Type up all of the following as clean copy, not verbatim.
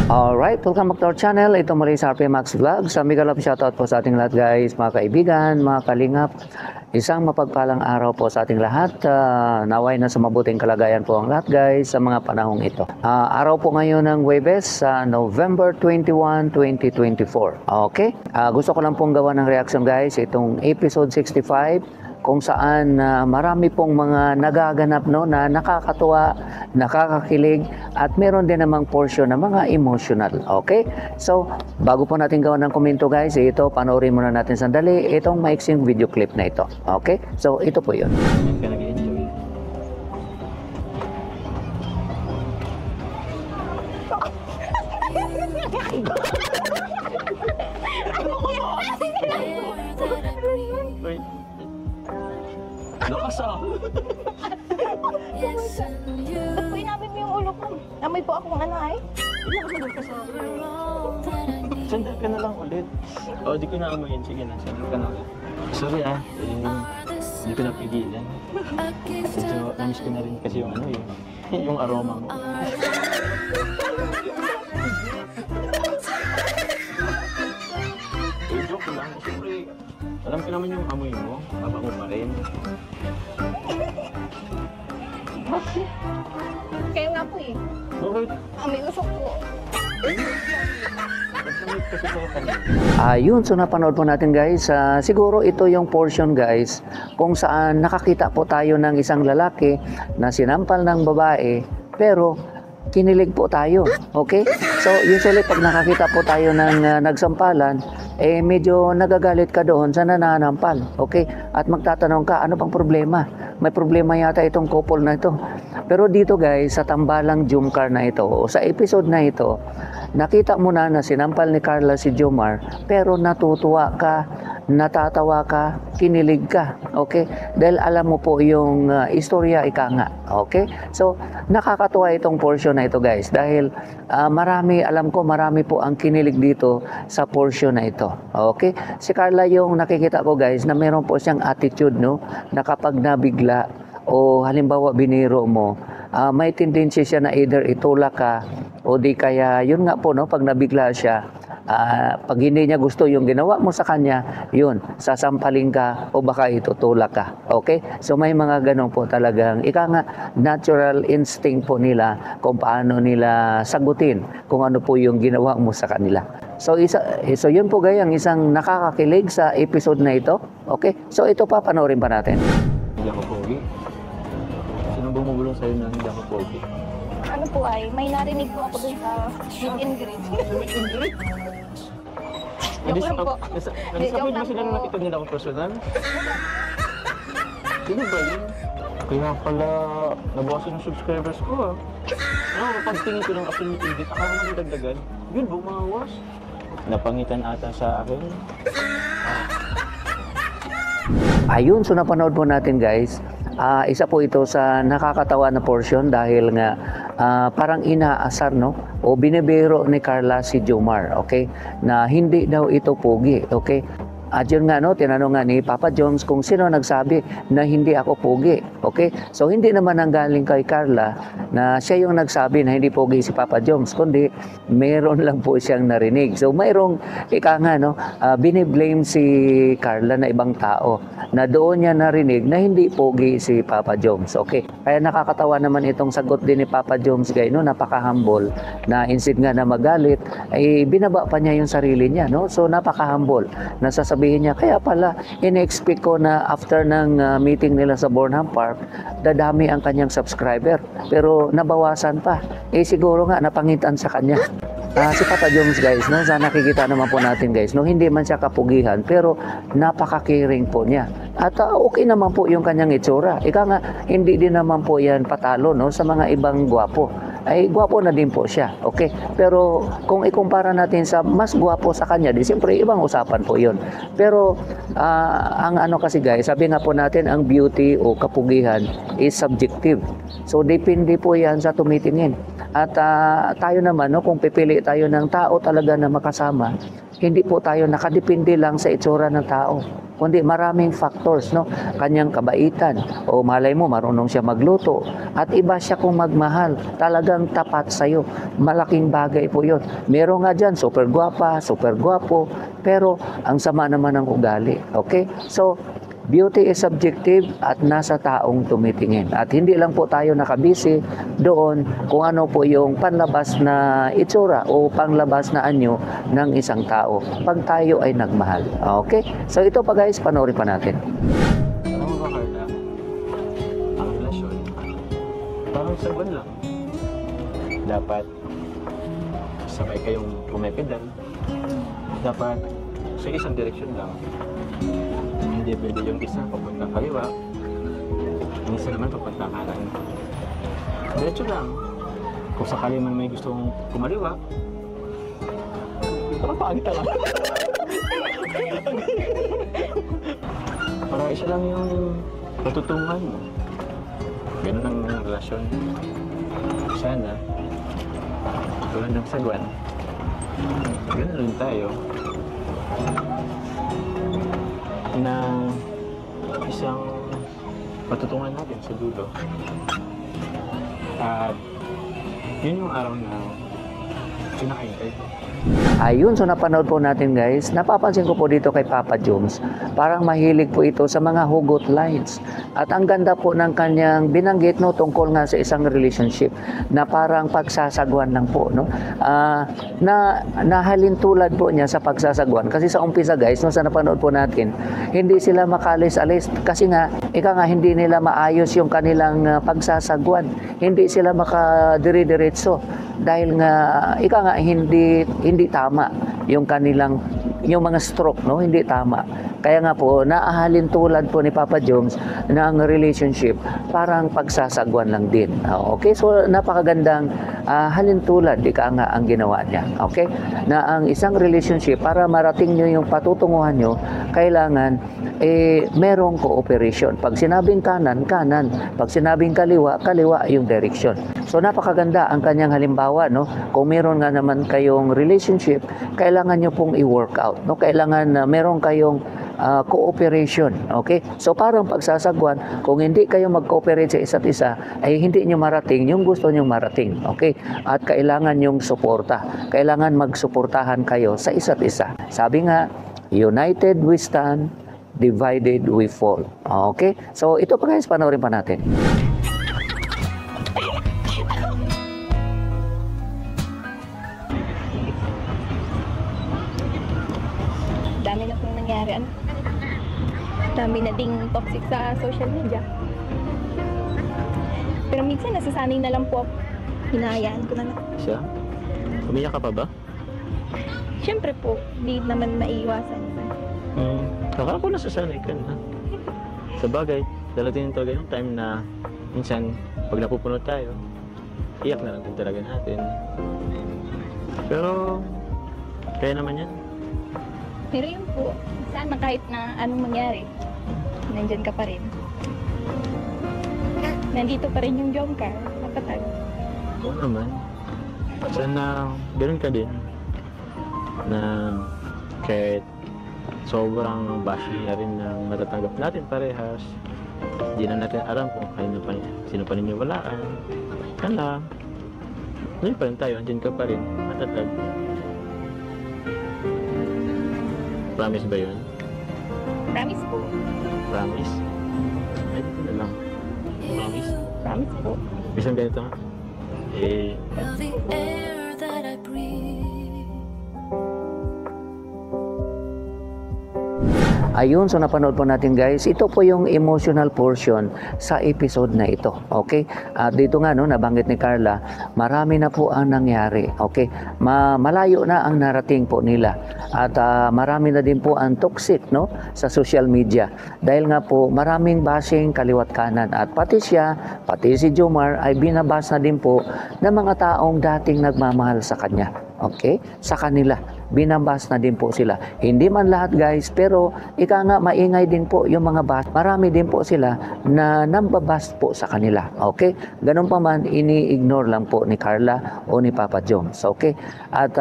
Alright, welcome back to our channel. Ito muli sa RP Max Vlog. Sa mega love shoutout po sa ating lahat guys, mga kaibigan, mga kalingap. Isang mapagpalang araw po sa ating lahat. Naway na sa mabuting kalagayan po ang lahat guys sa mga panahong ito. Araw po ngayon ng Huwebes, November 21, 2024. Okay, gusto ko lang pong gawa ng reaction guys, itong episode 65. Kung saan marami pong mga nagaganap no, na nakakatuwa, nakakakilig, at meron din namang portion na mga emotional. Okay? So, bago po natin gawa ng komento guys, ito, panoorin muna natin sandali itong maiksing video clip na ito. Okay? So, ito po yun. Lakas ah! Ba't po inabit mo yung ulo ko? Amoy po akong ano ay? Lakas ka sa akin. Sandal ka na lang ulit. O, di ko na amoyin. Sige na, sandal ka na ulit. Sorry ah, hindi ko napigilan. Medyo namiss ko na rin kasi yung ano yung aroma mo. Joke lang. Siyempre, alam ko naman yung amoy mo. Mabango pa rin. Kayo nga po eh. Bakit? Amoy usok po. Nagsamit kasi sa kanya. Yun, so napanood po natin guys. Siguro ito yung portion guys kung saan nakakita po tayo ng isang lalaki na sinampal ng babae pero kinilig po tayo. Okay? So usually pag nakakita po tayo ng nagsampalan, medyo nagagalit ka doon sa nananampal. Okay? At magtatanong ka, ano bang problema? May problema yata itong couple na ito. Pero dito guys, sa tambalang Jomcar na ito, o sa episode na ito, nakita mo na sinampal ni Carla si Jomar, pero natutuwa ka, natatawa ka, kinilig ka. Okay? Dahil alam mo po yung istorya, ika nga. Okay? So, nakakatuwa itong portion na ito guys. Dahil alam ko marami po ang kinilig dito sa portion na ito. Okay? Si Carla yung nakikita ko guys na meron po siyang attitude, no? Na kapag nabigla o halimbawa biniro mo, may tendency siya na either itulak ka o di kaya yun nga po no, pag nabigla siya, pag hindi niya gusto yung ginawa mo sa kanya, yun, sasampaling ka o baka itutulak ka. Okay? So may mga ganun po talagang, ika nga, natural instinct po nila kung paano nila sagutin kung ano po yung ginawa mo sa kanila. So so yun po gayang isang nakakakilig sa episode na ito. Okay? So ito pa, panoorin pa natin. Hindi ako pogi. Sino bumubulong sa'yo na hindi ako pogi? Ano po ay, may narinig po ako dun sa meet and greet. Joke lang po. Nag-disappoint ba sila na nakita nila akong personal? Sino ba yun? Kaya pala nabawasan yung subscribers ko ah. Pagtingin ko ng after meet and greet, akala ko nagdagdagan. Yun, bumawas. Napangitan ata sa akin. Ayun, so napanood po natin guys. Isa po ito sa nakakatawa na portion dahil nga parang inaasar no o binibiro ni Carla si Jomar, okay, na hindi daw ito pogi. Okay, at yun nga no, tinanong nga ni Papa Jones kung sino nagsabi na hindi ako pogi. Okay, so hindi naman ang galing kay Carla na siya yung nagsabi na hindi pogi si Papa Jones, kundi meron lang po siyang narinig. So mayroong ika nga no, biniblame si Carla na ibang tao na doon niya narinig na hindi pogi si Papa Jones. Okay, kaya nakakatawa naman itong sagot din ni Papa Jones guys no, napaka-humble na instead nga na magalit ay binaba pa niya yung sarili niya no. So napaka-humble na sasabihin niya, kaya pala in-expect ko na after ng meeting nila sa Burnham Park, dadami ang kanyang subscriber pero nabawasan pa. Siguro nga napangitan sa kanya. Si Papa Jones guys, no, sa nakikita naman po natin guys, no, hindi man siya kapugihan pero napaka-caring po niya. At okay naman po yung kanyang itsura. Ika nga, hindi din naman po yan patalo no, sa mga ibang gwapo. Ay gwapo na din po siya. Okay? Pero kung ikumpara natin sa mas gwapo sa kanya, di siyempre ibang usapan po yun. Pero ang ano kasi guys, sabi nga po natin, ang beauty o kapugihan is subjective. So depende po yan sa tumitingin. At tayo naman, no, kung pipili tayo ng tao talaga na makasama, hindi po tayo nakadepende lang sa itsura ng tao, kundi maraming factors, no? Kanyang kabaitan, o malay mo marunong siya magluto, at iba siya kung magmahal, talagang tapat sa'yo. Malaking bagay po yun. Meron nga dyan, super gwapa, super gwapo, pero ang sama naman ng ugali. Okay? So, beauty is subjective at nasa taong tumitingin. At hindi lang po tayo nakabisi doon kung ano po yung panlabas na itsura o panlabas na anyo ng isang tao pag tayo ay nagmahal. Okay? So ito pa guys, panoorin pa natin. Alam mo ba, Carla? Ang relasyon, parang saban lang. Dapat sabay kayong pumipedal. Dapat sa isang direksyon lang. Hindi pwede yung isa papunta kaliwa, yung isa naman papunta kanan. Diretso lang. Kung sakali man may gustong kumaliwa, parang pangit lang. Para isa lang yung patutungan mo. Ganun ang relasyon. Sana, tulad ng sagwan, ganun rin tayo. Na isang patutungan natin sa dulo. At yun yung araw na pinakahintay ko. Ayun, so napanood po natin guys, napapansin ko po dito kay Papa Jones, parang mahilig po ito sa mga hugot lines. At ang ganda po ng kanyang binanggit, no, tungkol nga sa isang relationship na parang pagsasagwan lang po, no? Nahalin tulad po niya sa pagsasagwan. Kasi sa umpisa guys, no, sa napanood po natin, hindi sila makalis-alis kasi nga, hindi nila maayos yung kanilang pagsasagwan. Hindi sila makadiri-diretso dahil nga, hindi tama yung kanilang mga stroke, no? Hindi tama. Kaya nga po, naahalin tulad po ni Papa Jones na ang relationship parang pagsasagwan lang din. Okay? So, napakagandang halintulad, ika nga ang ginawa niya. Okay? Na ang isang relationship, para marating nyo yung patutunguhan nyo, kailangan merong cooperation. Pag sinabing kanan, kanan. Pag sinabing kaliwa, kaliwa yung direction. So, napakaganda ang kanyang halimbawa, no? Kung meron nga naman kayong relationship, kailangan nyo pong i-work out, no? Kailangan meron kayong cooperation. Okay? So parang pagsasagwan, kung hindi kayo mag-cooperate sa isa't isa, ay hindi nyo marating yung gusto nyo marating. Okay? At kailangan yung suporta. Kailangan magsuportahan kayo sa isa't isa. Sabi nga, united we stand, divided we fall. Okay? So ito pa guys, panoorin pa natin. Dami na pong nangyari. Dami na ding toxic sa social media. Pero minsan nasasanay na lang po ako. Hinahayaan ko na lang. Siya? Umiyak ka pa ba? Siyempre po, hindi naman maiiwasan. Akala ko nasasanay ka na. Sa bagay, dalating talaga yung time na minsan, pag napupunod tayo, iyak na lang din talaga natin. Pero, kaya naman yan. Pero yun po, sana kahit na anong mangyari, nandyan ka pa rin. Nandito pa rin yung Jomcar, napatag. Oo naman. Sana ganun ka din. Na kahit sobrang bashi na rin ng natatanggap natin parehas, hindi na natin alam kung sino pa niniwalaan. Sana, doon pa rin tayo, andyan ka pa rin, matatag. Promise ba yun? Promise po. Promise? Ay, dito na lang. Promise? Promise po. Isang ganito nga. The air that I breathe. Ayun, so napanood po natin guys, ito po yung emotional portion sa episode na ito. Okay? At dito nga, no, nabanggit ni Carla, marami na po ang nangyari. Okay? Malayo na ang narating po nila. At marami na din po ang toxic, no, sa social media. Dahil nga po, maraming bashing kaliwat kanan. At pati siya, pati si Jomar ay binabas na din po ng mga taong dating nagmamahal sa kanya. Okay? Sa kanila. binabas na din po sila. Hindi man lahat guys, pero ika nga maingay din po yung mga bas. Marami din po sila na nambabas po sa kanila. Okay? Ganun pa man, ini-ignore lang po ni Carla o ni Papa Jones. Okay? At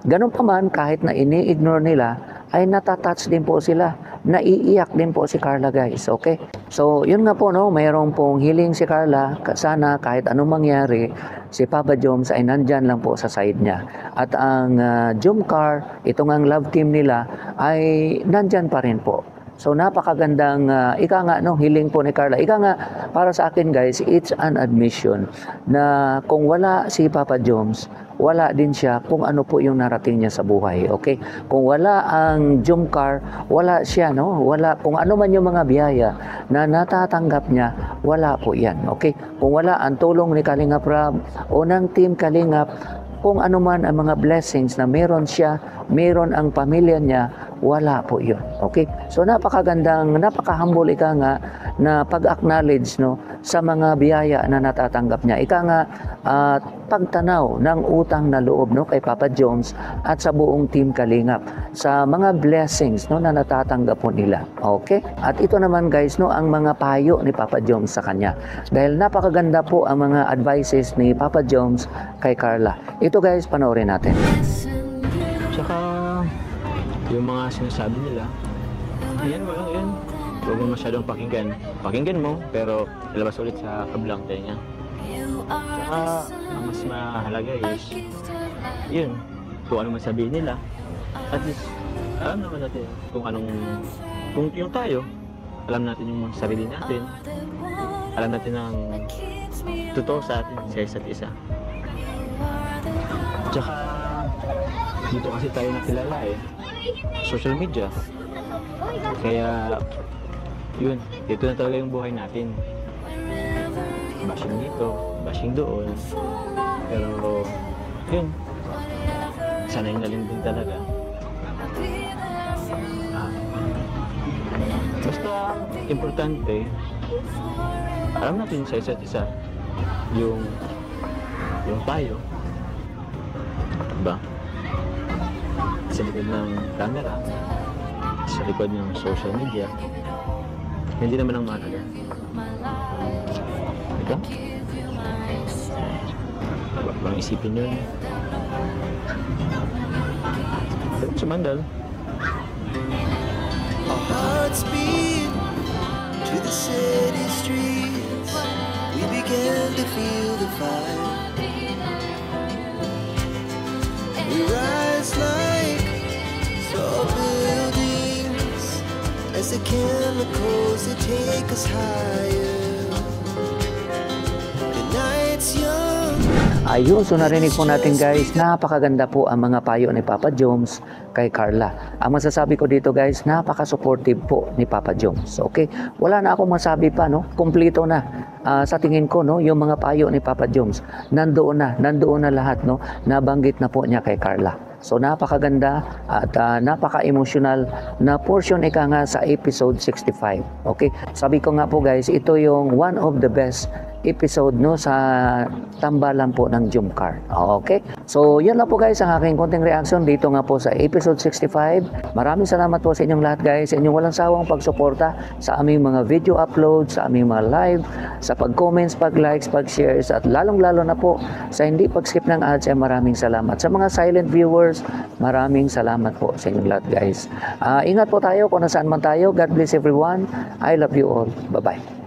ganun pa man, kahit na ini-ignore nila, ay natatouch din po sila. Naiiyak din po si Carla guys. Okay? So, yun nga po, no, mayroong pong healing si Carla. Sana kahit anong mangyari, si Papa Jones ay nandyan lang po sa side niya. At ang Jomcar, itong ang love team nila, ay nandyan pa rin po. So napakagandang ika nga no, healing po ni Carla. Ika nga para sa akin guys, it's an admission na kung wala si Papa Jones, wala din siya kung ano po yung narating niya sa buhay. Okay? Kung wala ang Jomcar, wala siya no, wala kung ano man yung mga biyaya na natatanggap niya, wala po 'yan. Okay? Kung wala ang tulong ni Kalingap Rab o ng team Kalingap, kung ano man ang mga blessings na meron siya, meron ang pamilya niya, wala po yun. Okay? So napakagandang, napaka-humble ika nga na pag-acknowledge no, sa mga biyaya na natatanggap niya. Ika nga pagtanaw ng utang na loob no, kay Papa Jones at sa buong team Kalingap sa mga blessings no, na natatanggap po nila. Okay? At ito naman guys, no, ang mga payo ni Papa Jones sa kanya. Dahil napakaganda po ang mga advices ni Papa Jones kay Carla. Ito guys, panoorin natin. Tsaka, yung mga sinasabi nila, ayan mo lang yun. Huwag mo masyadong pakinggan. Pakinggan mo, pero ilabas ulit sa kabilang tenga. Tsaka, ang mas mahalaga is, yun, kung ano man sabihin nila. At least, alam naman natin kung yung tayo, alam natin yung sarili natin. Alam natin ang totoo sa atin, sa isa't isa. Tsaka, dito kasi tayo nakilala social media. Kaya, yun, dito na talaga yung buhay natin. Bashing dito, bashing doon. Pero, yun, sanay na rin din talaga. Basta, importante, alam natin sa isa't isa, yung tayo, diba? Sa likod ng camera, sa likod ng social media, hindi naman ang mahalaga. Diba? Huwag bang isipin yun. Pero sumandal. Our hearts beat to the city streets. We began to feel the fire. We rise like tall buildings as the chemicals that take us higher. The night's young. Ayun, so narinig po natin guys, napakaganda po ang mga payo ni Papa Jones kay Carla. Ang masasabi ko dito guys, napaka-supportive po ni Papa Jones. Okay? Wala na akong masabi pa, no? Kompleto na. Sa tingin ko, no, yung mga payo ni Papa Jones, nandoon na lahat, no? Nabanggit na po niya kay Carla. So napakaganda at napaka-emotional na portion ika nga sa episode 65. Okay? Sabi ko nga po guys, ito yung one of the best episode no sa tambalan po ng Jomcar. Okay? So, yan lang po guys ang aking konting reaction dito nga po sa episode 65. Maraming salamat po sa inyong lahat guys, sa inyong walang sawang pagsuporta sa aming mga video upload, sa aming mga live, sa pag-comments, pag-likes, pag-shares, at lalong-lalo na po sa hindi pag-skip ng ads ay maraming salamat. Sa mga silent viewers, maraming salamat po sa inyong lahat guys. Ingat po tayo kung nasaan man tayo. God bless everyone. I love you all. Bye-bye.